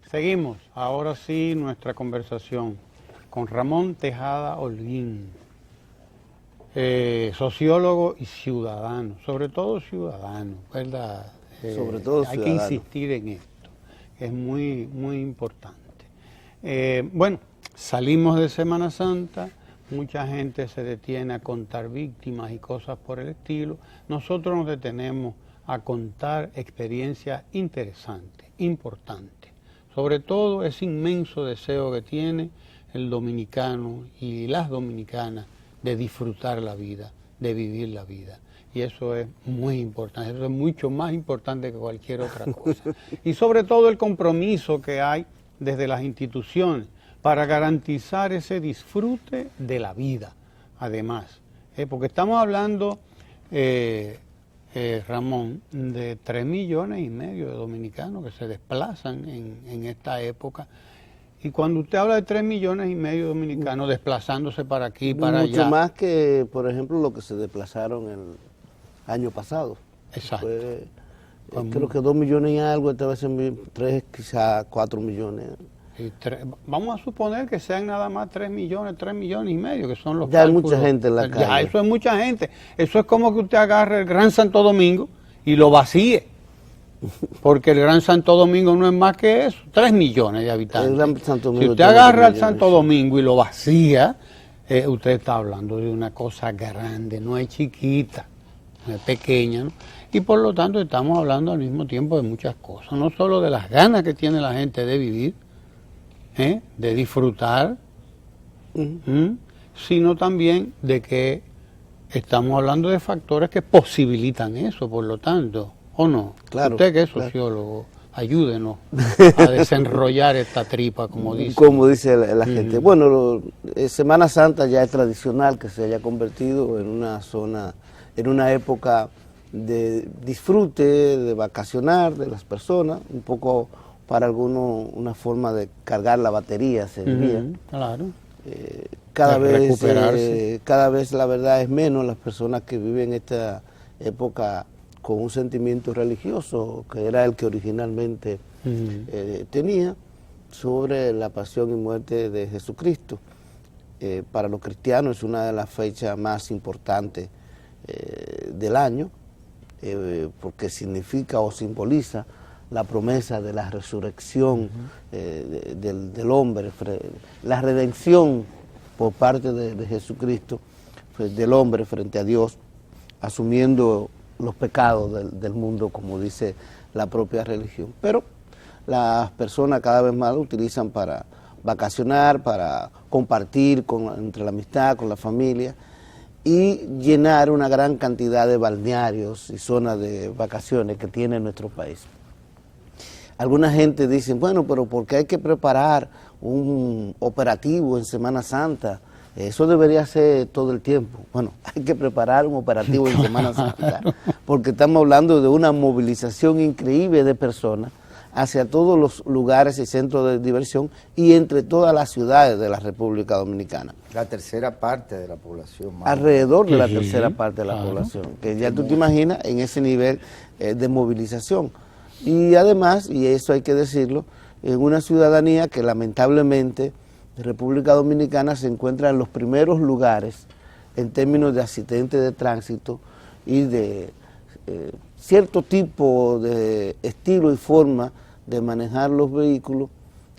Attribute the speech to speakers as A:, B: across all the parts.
A: Seguimos, ahora sí, nuestra conversación con Ramón Tejada Holguín, sociólogo y ciudadano, sobre todo ciudadano, ¿verdad?
B: Sobre todo
A: hay
B: ciudadano.
A: que insistir en esto, es muy, muy importante. Bueno, salimos de Semana Santa, mucha gente se detiene a contar víctimas y cosas por el estilo. Nosotros nos detenemos a contar experiencias interesantes, importantes. Sobre todo ese inmenso deseo que tiene el dominicano y las dominicanas de disfrutar la vida, de vivir la vida. Y eso es muy importante, eso es mucho más importante que cualquier otra cosa. Y sobre todo el compromiso que hay desde las instituciones para garantizar ese disfrute de la vida, además. Porque estamos hablando, Ramón, de 3,5 millones de dominicanos que se desplazan en esta época. Y cuando usted habla de 3,5 millones de dominicanos desplazándose para aquí, para allá.
B: Mucho más que, por ejemplo, lo que se desplazaron el año pasado.
A: Exacto.
B: Creo que 2 millones y algo, esta vez 3, quizás 4 millones.
A: Vamos a suponer que sean nada más 3 millones y medio, que son los
B: ya
A: cálculos.
B: Hay mucha gente en la calle.
A: Ya, eso es mucha gente. Eso es como que usted agarre el Gran Santo Domingo y lo vacíe. Porque el Gran Santo Domingo no es más que eso, 3 millones de habitantes.
B: El Gran Santo Domingo
A: si usted agarra el Santo Domingo y lo vacía, usted está hablando de una cosa grande, no es chiquita, no es pequeña, ¿no? Y por lo tanto estamos hablando al mismo tiempo de muchas cosas, no solo de las ganas que tiene la gente de vivir, de disfrutar, sino también de que estamos hablando de factores que posibilitan eso, por lo tanto, ¿o no?
B: Claro,
A: usted que es sociólogo, ayúdenos a desenrollar esta tripa, como dice.
B: Como dice la gente. Bueno, Semana Santa ya es tradicional que se haya convertido en una zona, en una época de disfrute, de vacacionar de las personas, un poco para algunos una forma de cargar la batería, se diría.
A: Claro.
B: Cada vez la verdad es menos las personas que viven esta época con un sentimiento religioso, que era el que originalmente tenía, sobre la pasión y muerte de Jesucristo. Para los cristianos es una de las fechas más importantes del año, porque significa o simboliza la promesa de la resurrección del hombre, la redención por parte de Jesucristo, pues, del hombre frente a Dios, asumiendo los pecados del mundo, como dice la propia religión. Pero las personas cada vez más lo utilizan para vacacionar, para compartir entre la amistad, con la familia, y llenar una gran cantidad de balnearios y zonas de vacaciones que tiene nuestro país. Alguna gente dice, bueno, pero ¿por qué hay que preparar un operativo en Semana Santa? Eso debería ser todo el tiempo. Bueno, hay que preparar un operativo en Semana Santa, porque estamos hablando de una movilización increíble de personas hacia todos los lugares y centros de diversión y entre todas las ciudades de la República Dominicana.
C: La tercera parte de la población.
B: Alrededor de la tercera parte de la población, que ya tú te imaginas en ese nivel de movilización. Y además, y eso hay que decirlo, en una ciudadanía que lamentablemente República Dominicana se encuentra en los primeros lugares en términos de accidentes de tránsito y de cierto tipo de estilo y forma de manejar los vehículos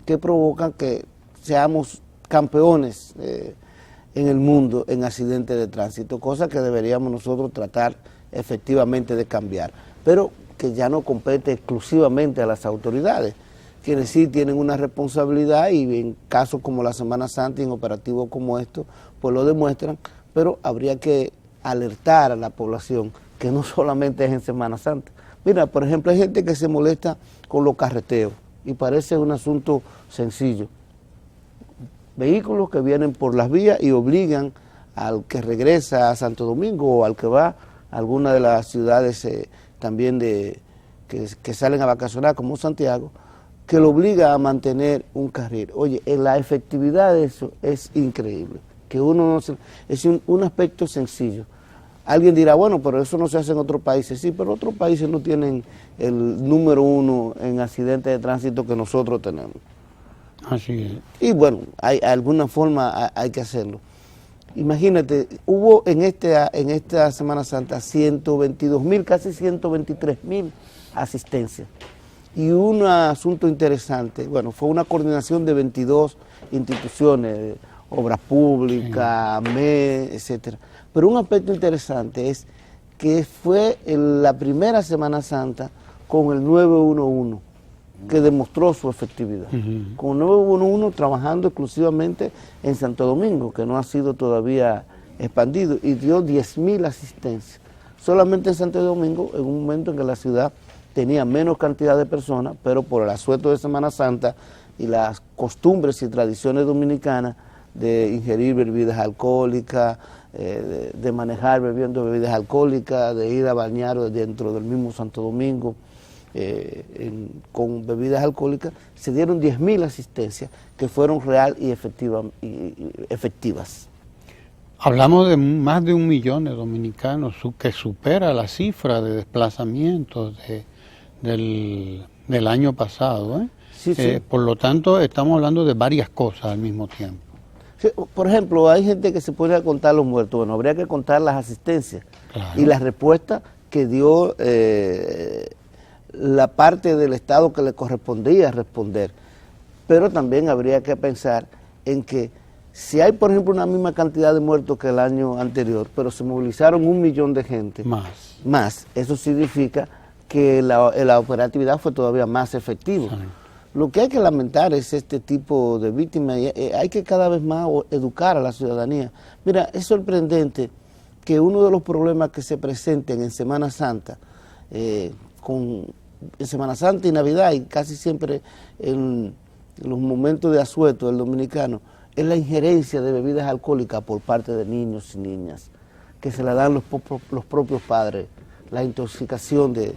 B: que provocan que seamos campeones en el mundo en accidentes de tránsito, cosa que deberíamos nosotros tratar efectivamente de cambiar, pero que ya no compete exclusivamente a las autoridades, quienes sí tienen una responsabilidad y en casos como la Semana Santa y en operativos como estos, pues lo demuestran, pero habría que alertar a la población que no solamente es en Semana Santa. Mira, por ejemplo, hay gente que se molesta con los carreteos y parece un asunto sencillo. Vehículos que vienen por las vías y obligan al que regresa a Santo Domingo o al que va a alguna de las ciudades también que salen a vacacionar como Santiago, que lo obliga a mantener un carril. Oye, la efectividad de eso es increíble, que uno no se, es un aspecto sencillo. Alguien dirá, bueno, pero eso no se hace en otros países. Sí, pero otros países no tienen el número 1 en accidentes de tránsito que nosotros tenemos.
A: Así es.
B: Y bueno, hay alguna forma hay que hacerlo. Imagínate, hubo en esta Semana Santa 122.000, casi 123.000 asistencias. Y un asunto interesante, bueno, fue una coordinación de 22 instituciones, Obras Públicas, sí, ME, etcétera. Pero un aspecto interesante es que fue la primera Semana Santa con el 911, que demostró su efectividad. Con el 911 trabajando exclusivamente en Santo Domingo, que no ha sido todavía expandido, y dio 10.000 asistencias. Solamente en Santo Domingo, en un momento en que la ciudad tenía menos cantidad de personas, pero por el asueto de Semana Santa y las costumbres y tradiciones dominicanas de ingerir bebidas alcohólicas, de manejar bebiendo bebidas alcohólicas, de ir a bañar dentro del mismo Santo Domingo con bebidas alcohólicas, se dieron 10.000 asistencias que fueron real y efectivas.
A: Hablamos de más de 1 millón de dominicanos, que supera la cifra de desplazamientos del año pasado.
B: Sí, sí.
A: Por lo tanto, estamos hablando de varias cosas al mismo tiempo.
B: Sí, por ejemplo, hay gente que se pone a contar los muertos. Bueno, habría que contar las asistencias, claro, y las respuestas que dio la parte del Estado que le correspondía responder. Pero también habría que pensar en que si hay, por ejemplo, una misma cantidad de muertos que el año anterior, pero se movilizaron 1 millón de gente más, eso significa que la operatividad fue todavía más efectiva. Sí. Lo que hay que lamentar es este tipo de víctimas y hay que cada vez más educar a la ciudadanía. Mira, es sorprendente que uno de los problemas que se presenten en Semana Santa, en Semana Santa y Navidad, y casi siempre en los momentos de asueto del dominicano, es la injerencia de bebidas alcohólicas por parte de niños y niñas, que se la dan los propios padres, la intoxicación de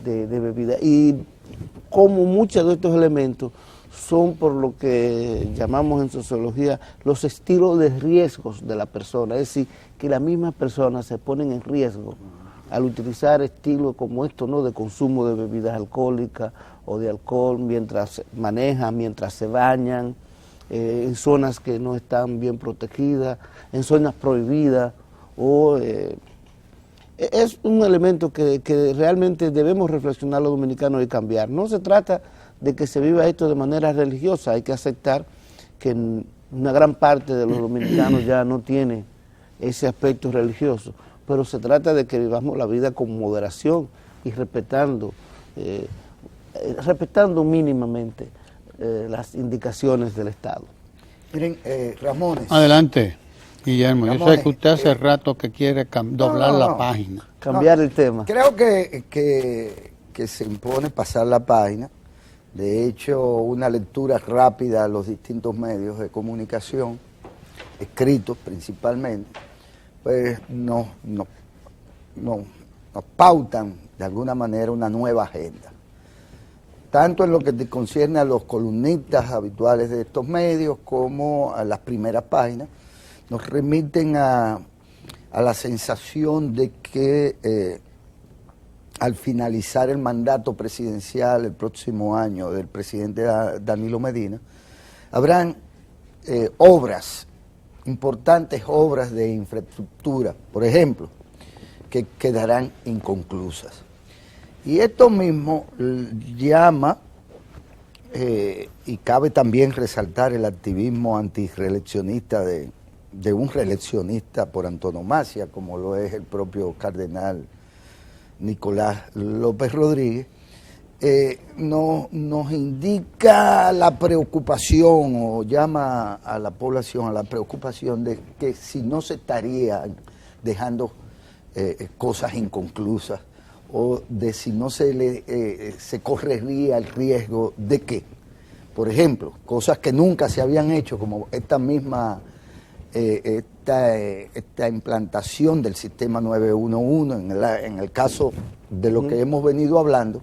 B: bebidas. Y como muchos de estos elementos son por lo que llamamos en sociología los estilos de riesgos de la persona, es decir, que las mismas personas se ponen en riesgo al utilizar estilos como estos, ¿no?, de consumo de bebidas alcohólicas o de alcohol mientras manejan, mientras se bañan, en zonas que no están bien protegidas, en zonas prohibidas, o es un elemento que realmente debemos reflexionar los dominicanos y cambiar. No se trata de que se viva esto de manera religiosa, hay que aceptar que una gran parte de los dominicanos ya no tiene ese aspecto religioso, pero se trata de que vivamos la vida con moderación y respetando mínimamente las indicaciones del Estado.
C: Miren, Ramones.
A: Adelante, Guillermo. Ramones, yo sé que usted hace rato que quiere doblar la página.
B: Cambiar el tema.
C: Creo que se impone pasar la página. De hecho, una lectura rápida a los distintos medios de comunicación, escritos principalmente, pues nos pautan de alguna manera una nueva agenda. Tanto en lo que te concierne a los columnistas habituales de estos medios como a las primeras páginas, nos remiten a la sensación de que al finalizar el mandato presidencial el próximo año del presidente Danilo Medina, habrán obras, importantes obras de infraestructura, por ejemplo, que quedarán inconclusas. Y esto mismo llama, y cabe también resaltar el activismo antireeleccionista de un reeleccionista por antonomasia, como lo es el propio cardenal Nicolás López Rodríguez, nos indica la preocupación o llama a la población a la preocupación de que si no se estarían dejando cosas inconclusas, o de si no se correría el riesgo de que, por ejemplo, cosas que nunca se habían hecho, como esta misma esta implantación del sistema 911 en el caso de lo que hemos venido hablando,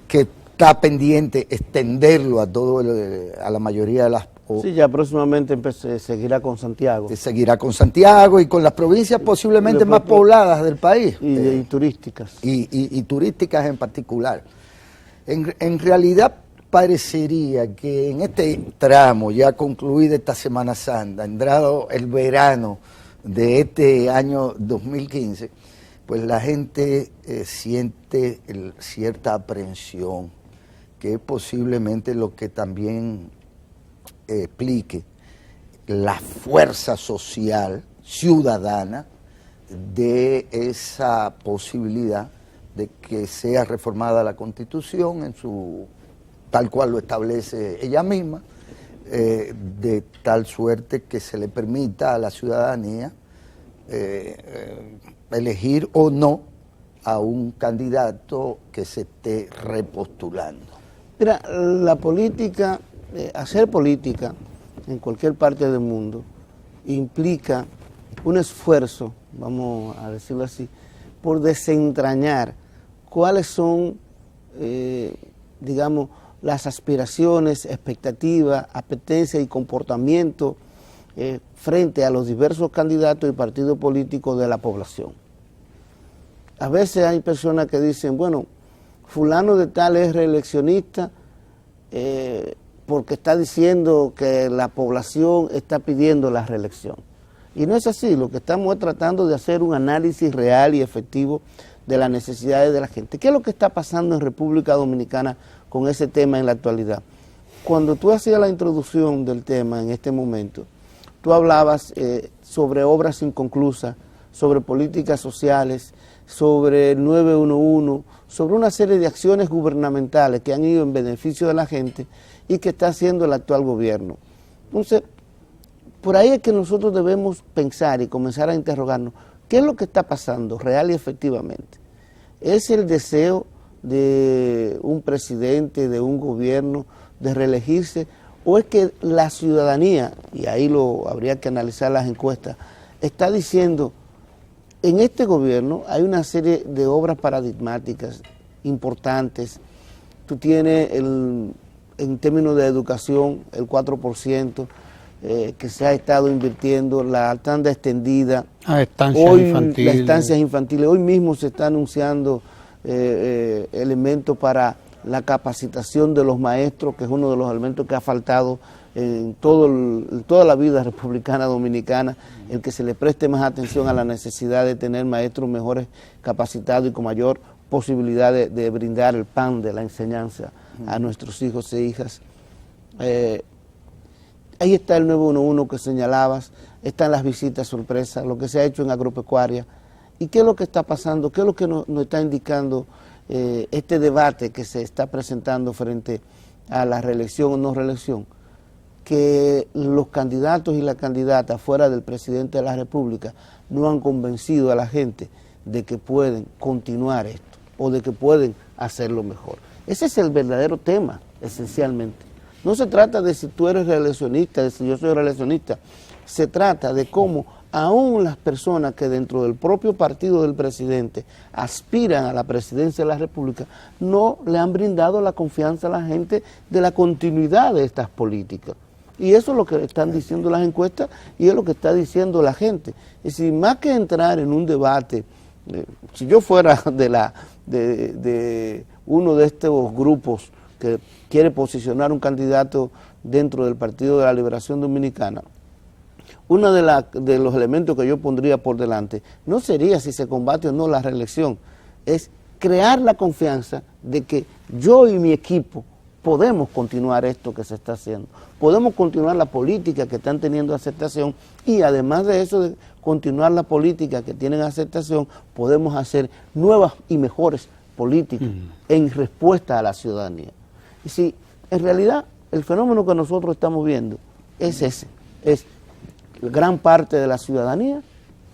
C: que está pendiente extenderlo a la mayoría de las
B: Sí, ya próximamente seguirá con Santiago.
C: Seguirá con Santiago y con las provincias posiblemente más pobladas del país.
B: Y turísticas.
C: Y turísticas en particular. En realidad parecería que en este tramo, ya concluida esta Semana Santa, entrado el verano de este año 2015, pues la gente siente cierta aprensión, que es posiblemente lo que también explique la fuerza social, ciudadana, de esa posibilidad de que sea reformada la Constitución en su tal cual lo establece ella misma, de tal suerte que se le permita a la ciudadanía elegir o no a un candidato que se esté repostulando.
B: Mira, la política, hacer política en cualquier parte del mundo implica un esfuerzo, vamos a decirlo así, por desentrañar cuáles son, digamos, las aspiraciones, expectativas, apetencias y comportamientos frente a los diversos candidatos y partidos políticos de la población. A veces hay personas que dicen, bueno, fulano de tal es reeleccionista porque está diciendo que la población está pidiendo la reelección. Y no es así, lo que estamos es tratando de hacer un análisis real y efectivo de las necesidades de la gente. ¿Qué es lo que está pasando en República Dominicana con ese tema en la actualidad? Cuando tú hacías la introducción del tema en este momento, tú hablabas sobre obras inconclusas, sobre políticas sociales, sobre el 911, sobre una serie de acciones gubernamentales que han ido en beneficio de la gente y que está haciendo el actual gobierno. Entonces, por ahí es que nosotros debemos pensar y comenzar a interrogarnos, ¿qué es lo que está pasando real y efectivamente? ¿Es el deseo de un presidente, de un gobierno, de reelegirse? ¿O es que la ciudadanía, y ahí habría que analizar las encuestas, está diciendo, en este gobierno hay una serie de obras paradigmáticas importantes? Tú tienes, en términos de educación, el 4%, que se ha estado invirtiendo, la tanda extendida,
A: las estancias
B: infantiles. Hoy mismo se está anunciando elementos para la capacitación de los maestros, que es uno de los elementos que ha faltado en toda la vida republicana dominicana, el que se le preste más atención a la necesidad de tener maestros mejores capacitados y con mayor posibilidad de brindar el pan de la enseñanza a nuestros hijos e hijas. Ahí está el 911 que señalabas, están las visitas sorpresas, lo que se ha hecho en agropecuaria. ¿Y qué es lo que está pasando? ¿Qué es lo que nos está indicando este debate que se está presentando frente a la reelección o no reelección? Que los candidatos y las candidatas fuera del presidente de la República no han convencido a la gente de que pueden continuar esto o de que pueden hacerlo mejor. Ese es el verdadero tema, esencialmente. No se trata de si tú eres reeleccionista, de si yo soy reeleccionista. Se trata de cómo aún las personas que dentro del propio partido del presidente aspiran a la presidencia de la República no le han brindado la confianza a la gente de la continuidad de estas políticas. Y eso es lo que están diciendo las encuestas y es lo que está diciendo la gente. Y si más que entrar en un debate, si yo fuera de uno de estos grupos que quiere posicionar un candidato dentro del Partido de la Liberación Dominicana, uno de los elementos que yo pondría por delante no sería si se combate o no la reelección, es crear la confianza de que yo y mi equipo podemos continuar esto que se está haciendo, podemos continuar la política que están teniendo aceptación y además de eso, de continuar la política que tienen aceptación, podemos hacer nuevas y mejores políticas en respuesta a la ciudadanía. Y si en realidad el fenómeno que nosotros estamos viendo es ese, es gran parte de la ciudadanía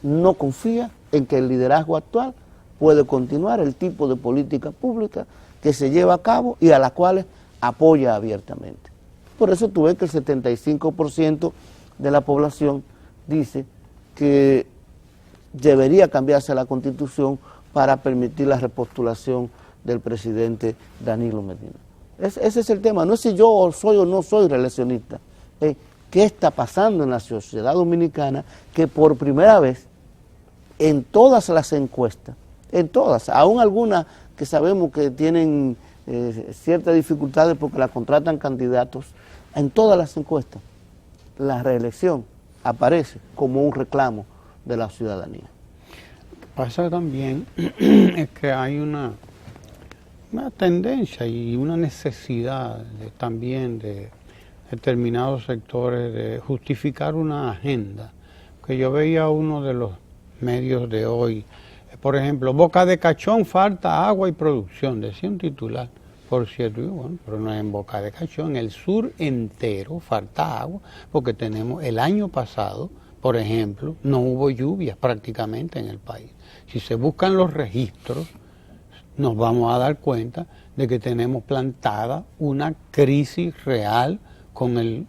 B: no confía en que el liderazgo actual puede continuar el tipo de política pública que se lleva a cabo y a las cuales apoya abiertamente. Por eso tú ves que el 75% de la población dice que debería cambiarse la Constitución para permitir la repostulación del presidente Danilo Medina. Ese es el tema, no es si yo soy o no soy reeleccionista, qué está pasando en la sociedad dominicana, que por primera vez en todas las encuestas, en todas, aún algunas que sabemos que tienen ciertas dificultades porque la contratan candidatos, en todas las encuestas, la reelección aparece como un reclamo de la ciudadanía.
A: Pasa también es que hay una tendencia y una necesidad también de determinados sectores de justificar una agenda. Que yo veía uno de los medios de hoy, por ejemplo, Boca de Cachón falta agua y producción, decía un titular, por cierto, y bueno, pero no es en Boca de Cachón, en el sur entero falta agua, porque tenemos el año pasado, por ejemplo, no hubo lluvias prácticamente en el país. Si se buscan los registros, nos vamos a dar cuenta de que tenemos plantada una crisis real con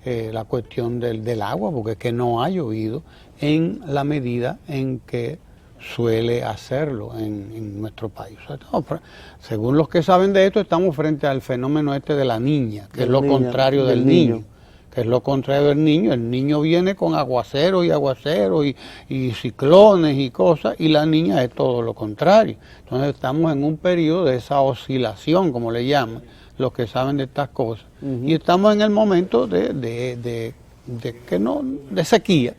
A: la cuestión del agua, porque es que no ha llovido en la medida en que suele hacerlo en nuestro país. O sea, no, según los que saben de esto, estamos frente al fenómeno de la niña, que es lo contrario del niño. Que es lo contrario del niño. El niño viene con aguaceros y ciclones y cosas, y la niña es todo lo contrario. Entonces estamos en un periodo de esa oscilación, como le llaman los que saben de estas cosas, y estamos en el momento de sequía,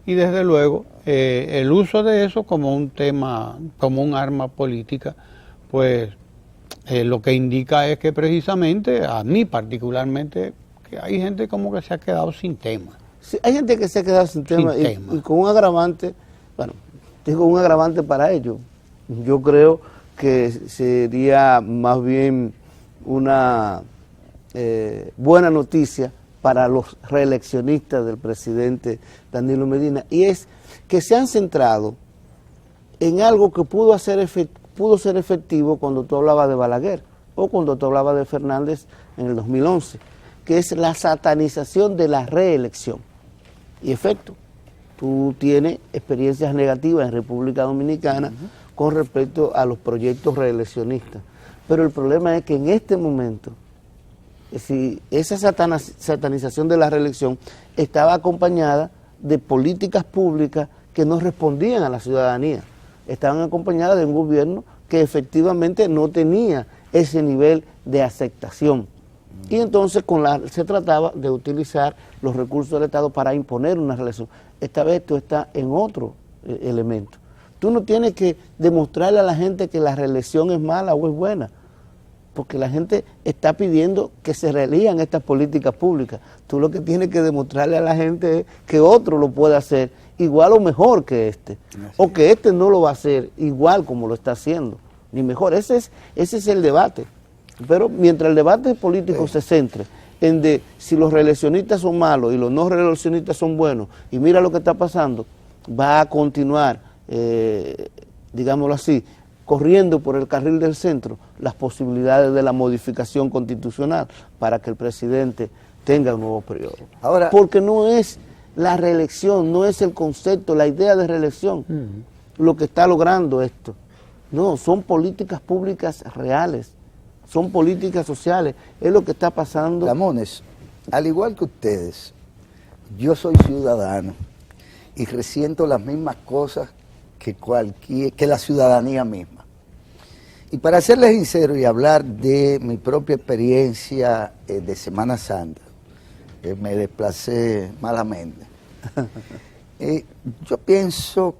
A: y desde luego el uso de eso como un tema, como un arma política, pues lo que indica es que precisamente, a mí particularmente, que hay gente como que se ha quedado sin tema.
B: Sí, hay gente que se ha quedado sin tema y con un agravante, bueno, digo un agravante para ellos. Yo creo que sería más bien una buena noticia para los reeleccionistas del presidente Danilo Medina, y es que se han centrado en algo que pudo ser efectivo cuando tú hablabas de Balaguer o cuando tú hablabas de Fernández en el 2011, que es la satanización de la reelección. Y efecto, tú tienes experiencias negativas en República Dominicana con respecto a los proyectos reeleccionistas. Pero el problema es que en este momento, si esa satanización de la reelección estaba acompañada de políticas públicas que no respondían a la ciudadanía, estaban acompañadas de un gobierno que efectivamente no tenía ese nivel de aceptación. Y entonces se trataba de utilizar los recursos del Estado para imponer una reelección. Esta vez esto está en otro elemento. Tú no tienes que demostrarle a la gente que la reelección es mala o es buena, porque la gente está pidiendo que se reelijan estas políticas públicas. Tú lo que tienes que demostrarle a la gente es que otro lo puede hacer igual o mejor que este, o que este no lo va a hacer igual como lo está haciendo, ni mejor. Ese es el debate. Pero mientras el debate político se centre en de si los reeleccionistas son malos y los no reeleccionistas son buenos, y mira lo que está pasando, va a continuar, digámoslo así, corriendo por el carril del centro las posibilidades de la modificación constitucional para que el presidente tenga un nuevo periodo. Ahora, porque no es la reelección, no es el concepto, la idea de reelección lo que está logrando esto. No, son políticas públicas reales, son políticas sociales, es lo que está pasando.
C: Ramones, al igual que ustedes, yo soy ciudadano y resiento las mismas cosas que la ciudadanía misma. Y para serles sincero y hablar de mi propia experiencia de Semana Santa, me desplacé malamente, yo pienso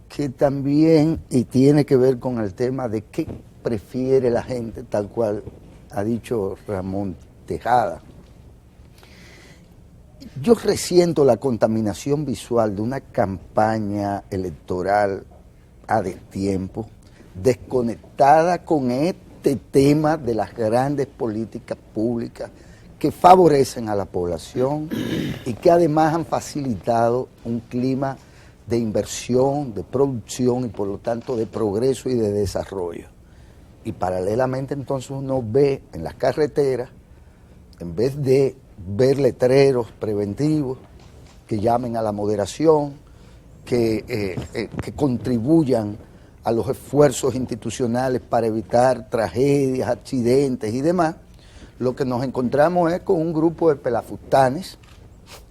C: que también, y tiene que ver con el tema de qué prefiere la gente, tal cual ha dicho Ramón Tejada. Yo resiento la contaminación visual de una campaña electoral a destiempo, desconectada con este tema de las grandes políticas públicas que favorecen a la población y que además han facilitado un clima de inversión, de producción y por lo tanto de progreso y de desarrollo. Y paralelamente entonces uno ve en las carreteras, en vez de ver letreros preventivos que llamen a la moderación, que contribuyan a los esfuerzos institucionales para evitar tragedias, accidentes y demás, lo que nos encontramos es con un grupo de pelafustanes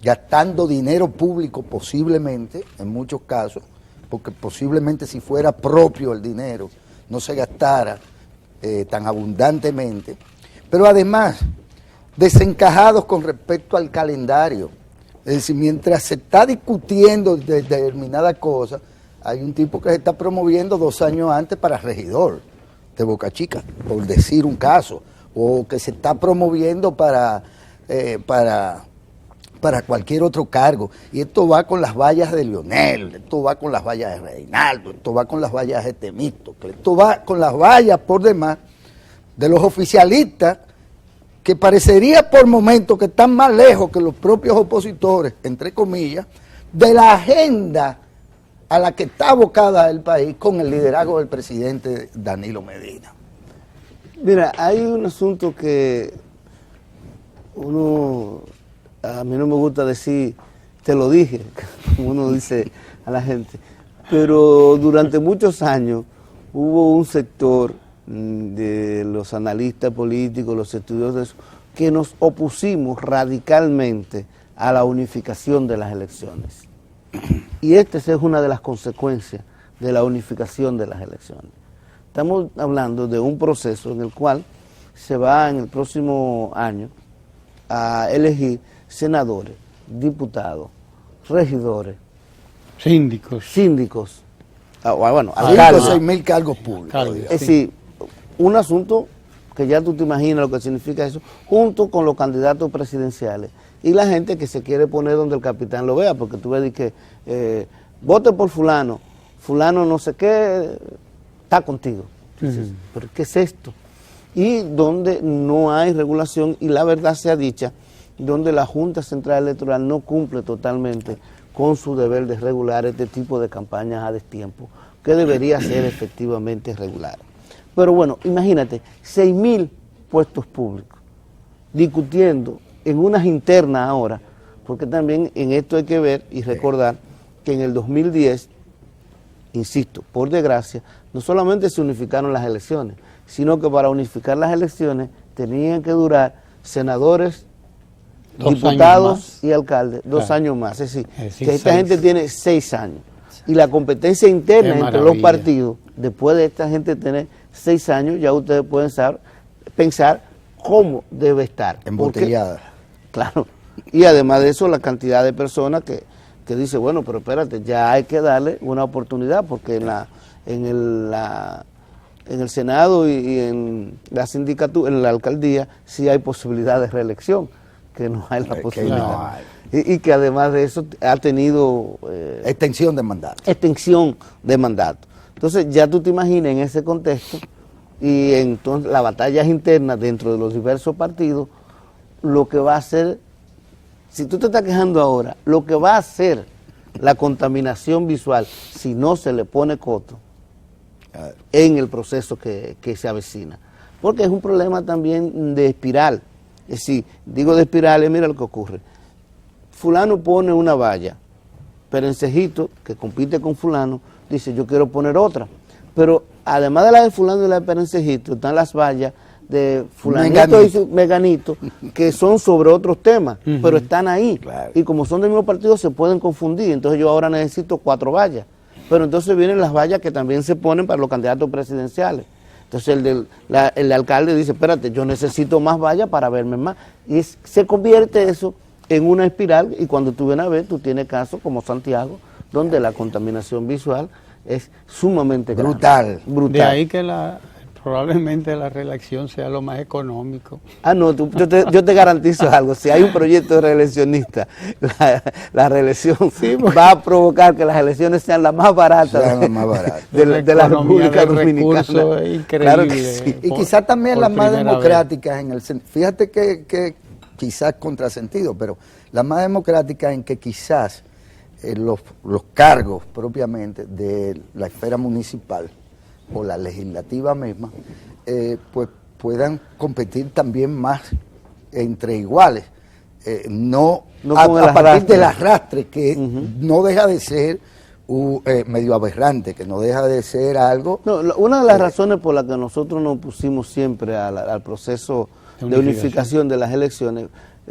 C: gastando dinero público posiblemente, en muchos casos, porque posiblemente si fuera propio el dinero no se gastara tan abundantemente, pero además desencajados con respecto al calendario. Es decir, mientras se está discutiendo de determinada cosa, hay un tipo que se está promoviendo 2 años antes para regidor de Boca Chica, por decir un caso, o que se está promoviendo para cualquier otro cargo. Y esto va con las vallas de Leonel, esto va con las vallas de Reinaldo, esto va con las vallas de Temístocle, esto va con las vallas por demás de los oficialistas, que parecería por momentos que están más lejos que los propios opositores, entre comillas, de la agenda a la que está abocada el país con el liderazgo del presidente Danilo Medina.
B: Mira, hay un asunto que a mí no me gusta decir, te lo dije, como uno dice a la gente, pero durante muchos años hubo un sector de los analistas políticos, los estudiosos, que nos opusimos radicalmente a la unificación de las elecciones. Y esta es una de las consecuencias de la unificación de las elecciones. Estamos hablando de un proceso en el cual se va en el próximo año a elegir senadores, diputados, regidores, síndicos, alcaldes,
C: 6.000 cargos públicos.
B: Es decir, un asunto que ya tú te imaginas lo que significa eso, junto con los candidatos presidenciales y la gente que se quiere poner donde el capitán lo vea, porque tú ves que vote por fulano no sé qué, está contigo. Entonces, ¿pero qué es esto? Y donde no hay regulación, y la verdad sea dicha, donde la Junta Central Electoral no cumple totalmente con su deber de regular este tipo de campañas a destiempo, que debería ser efectivamente regular. Pero bueno, imagínate, 6.000 puestos públicos, discutiendo en unas internas ahora, porque también en esto hay que ver y recordar que en el 2010, insisto, por desgracia, no solamente se unificaron las elecciones, sino que para unificar las elecciones tenían que durar senadores, diputados y alcaldes 2 años más. Es decir, que esta gente tiene 6 años. Y la competencia interna entre los partidos, después de esta gente tener 6 años, ya ustedes pueden pensar cómo debe estar.
C: Embotellada.
B: Claro. Y además de eso, la cantidad de personas que dice, bueno, pero espérate, ya hay que darle una oportunidad, porque en el Senado y en la sindicatura, en la alcaldía, sí hay posibilidad de reelección, que no hay la posibilidad. No hay. Y que además de eso ha tenido...
C: extensión de mandato.
B: Extensión de mandato. Entonces ya tú te imaginas en ese contexto, y entonces las batallas internas dentro de los diversos partidos, lo que va a ser, si tú te estás quejando ahora, lo que va a hacer la contaminación visual, si no se le pone coto en el proceso que se avecina. Porque es un problema también de espiral. Es decir, digo de espiral, mira lo que ocurre. Fulano pone una valla, Perencejito, que compite con fulano, dice, yo quiero poner otra. Pero además de la de fulano y la de Perencejito, están las vallas de fulanito y meganito, que son sobre otros temas, pero están ahí. Claro. Y como son del mismo partido, se pueden confundir. Entonces yo ahora necesito 4 vallas. Pero entonces vienen las vallas que también se ponen para los candidatos presidenciales. Entonces el alcalde dice, espérate, yo necesito más vallas para verme más. Y se convierte eso en una espiral, y cuando tú vienes a ver, tú tienes casos como Santiago, donde la contaminación visual es sumamente
C: brutal.
A: De ahí que probablemente la reelección sea lo más económico.
B: No, yo te garantizo algo, si hay un proyecto reeleccionista, la reelección va a provocar que las elecciones sean las más baratas de la República Dominicana.
A: Claro que
C: sí. Y quizás también las más democráticas, fíjate que quizás contrasentido, pero las más democráticas en que quizás los cargos propiamente de la esfera municipal o la legislativa misma, pues puedan competir también más entre iguales, no a partir del arrastre, que no deja de ser medio aberrante, que no deja de ser algo...
B: No, una de las razones por las que nosotros nos pusimos siempre al proceso de unificación de las elecciones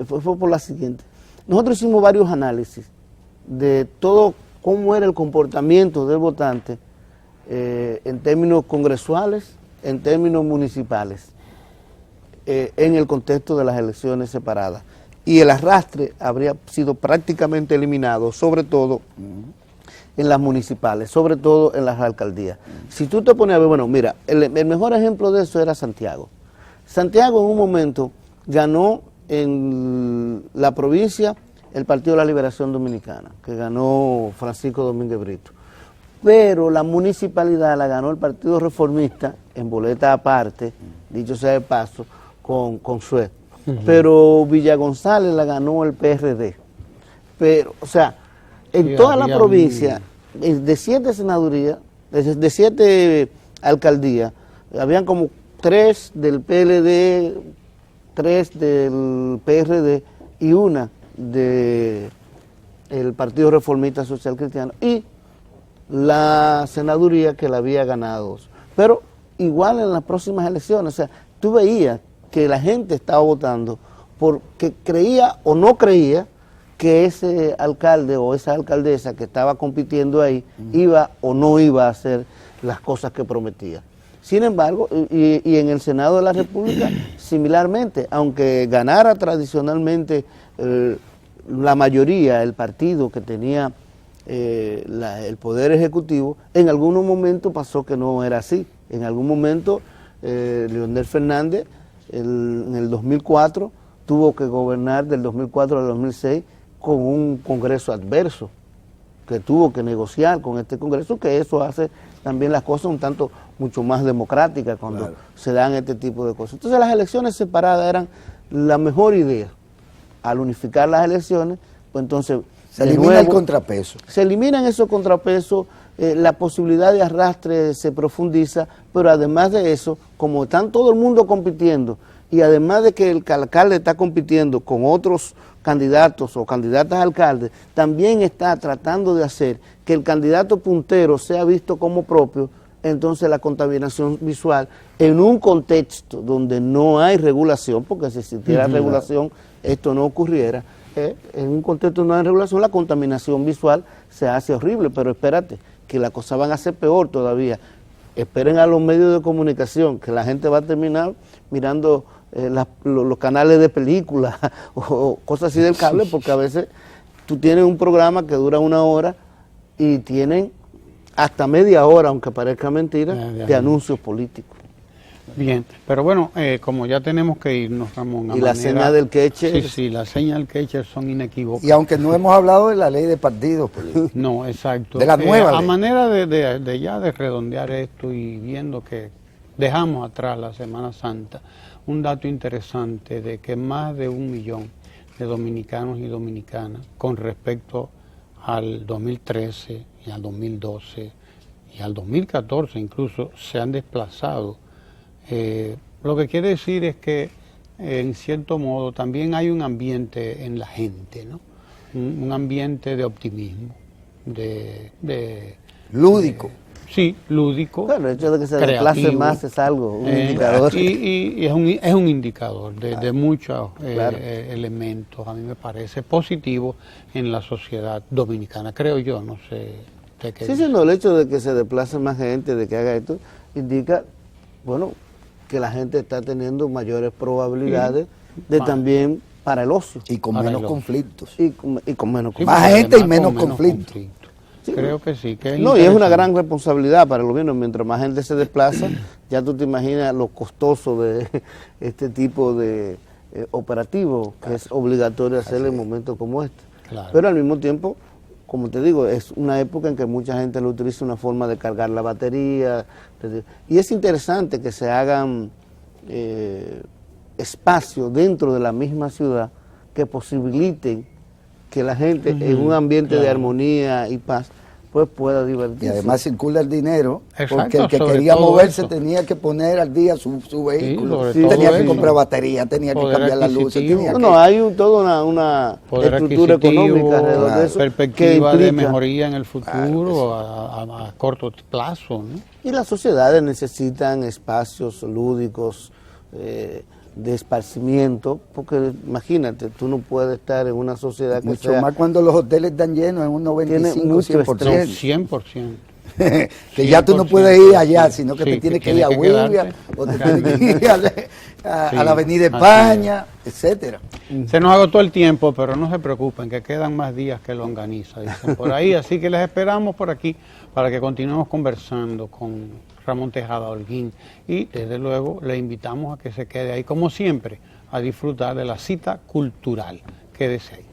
B: fue por la siguiente. Nosotros hicimos varios análisis de todo cómo era el comportamiento del votante en términos congresuales, en términos municipales, en el contexto de las elecciones separadas. Y el arrastre habría sido prácticamente eliminado, sobre todo en las municipales, sobre todo en las alcaldías. Si tú te pones a ver, bueno, mira, el mejor ejemplo de eso era Santiago. Santiago en un momento ganó en la provincia el Partido de la Liberación Dominicana, que ganó Francisco Domínguez Brito. Pero la municipalidad la ganó el Partido Reformista en boleta aparte, dicho sea de paso, con Suez. Pero Villa González la ganó el PRD. Pero, o sea, en toda la provincia, de 7 senadurías, de 7 alcaldías, habían como 3 del PLD, 3 del PRD y una del Partido Reformista Social Cristiano, y la senaduría que la había ganado. Pero igual en las próximas elecciones, o sea, tú veías que la gente estaba votando porque creía o no creía que ese alcalde o esa alcaldesa que estaba compitiendo ahí iba o no iba a hacer las cosas que prometía. Sin embargo, y en el Senado de la República, similarmente, aunque ganara tradicionalmente la mayoría, el partido que tenía el poder ejecutivo, en algún momento pasó que no era así. En algún momento, Leonel Fernández, en el 2004, tuvo que gobernar del 2004 al 2006 con un Congreso adverso, que tuvo que negociar con este Congreso, que eso hace también las cosas un tanto mucho más democráticas cuando se dan este tipo de cosas. Entonces las elecciones separadas eran la mejor idea. Al unificar las elecciones, pues entonces
C: se elimina el contrapeso.
B: Se eliminan esos contrapesos, la posibilidad de arrastre se profundiza, pero además de eso, como están todo el mundo compitiendo, y además de que el alcalde está compitiendo con otros candidatos o candidatas a alcaldes, también está tratando de hacer que el candidato puntero sea visto como propio. Entonces la contaminación visual, en un contexto donde no hay regulación, porque si existiera regulación esto no ocurriera, en un contexto donde no hay regulación, la contaminación visual se hace horrible, pero espérate, que la cosa van a ser peor todavía. Esperen a los medios de comunicación, que la gente va a terminar mirando los canales de películas o cosas así del cable, porque a veces tú tienes un programa que dura 1 hora y tienen hasta media hora, aunque parezca mentira, de anuncios políticos.
A: Bien, pero bueno, como ya tenemos que irnos, Ramón.
B: Y la seña del queche.
A: Sí, las señas del queche son inequívocas.
C: Y aunque no hemos hablado de la ley de partidos políticos.
A: No, exacto.
C: De la nueva ley.
A: A manera de ya de redondear esto y viendo que dejamos atrás la Semana Santa, un dato interesante de que más de 1 millón de dominicanos y dominicanas, con respecto al 2013 y al 2012 y al 2014 incluso, se han desplazado. Lo que quiere decir es que, en cierto modo, también hay un ambiente en la gente, ¿no? Un ambiente de optimismo,
C: lúdico.
A: Sí, lúdico.
B: Bueno, el hecho de que se desplace más es algo, un indicador.
A: Y es un indicador de muchos elementos, a mí me parece, positivo en la sociedad dominicana, creo yo, no sé.
B: Sí, no, el hecho de que se desplace más gente, de que haga esto, indica, bueno, que la gente está teniendo mayores probabilidades de también para el ocio.
C: Y con menos conflictos.
B: Y con menos conflictos.
C: Más gente y menos conflictos.
A: Sí, creo que sí. Que
B: no, y es una gran responsabilidad para el gobierno. Mientras más gente se desplaza, ya tú te imaginas lo costoso de este tipo de operativo que es obligatorio hacer en momentos como este. Claro. Pero al mismo tiempo, como te digo, es una época en que mucha gente lo utiliza una forma de cargar la batería. Y es interesante que se hagan espacios dentro de la misma ciudad que posibiliten que la gente en un ambiente de armonía y paz pues pueda divertirse.
C: Y además circula el dinero, porque el que quería moverse tenía que poner al día su vehículo, tenía que comprar batería, tenía que cambiar las luces.
B: Hay toda una estructura económica alrededor de eso.
A: Perspectiva de mejoría en el futuro a corto plazo, ¿no?
B: Y las sociedades necesitan espacios lúdicos, de esparcimiento, porque imagínate, tú no puedes estar en una sociedad que
C: mucho más cuando los hoteles están llenos en un 95-100%.
A: 100%.
C: Que ya tú no puedes ir allá, sino que te tienes que ir a William, o te tienes que ir a la Avenida España, etcétera.
A: Se nos agotó el tiempo, pero no se preocupen, que quedan más días que longaniza, dicen por ahí. Así que les esperamos por aquí para que continuemos conversando con Ramón Tejada Holguín. Y desde luego le invitamos a que se quede ahí, como siempre, a disfrutar de la cita cultural. Quédese ahí.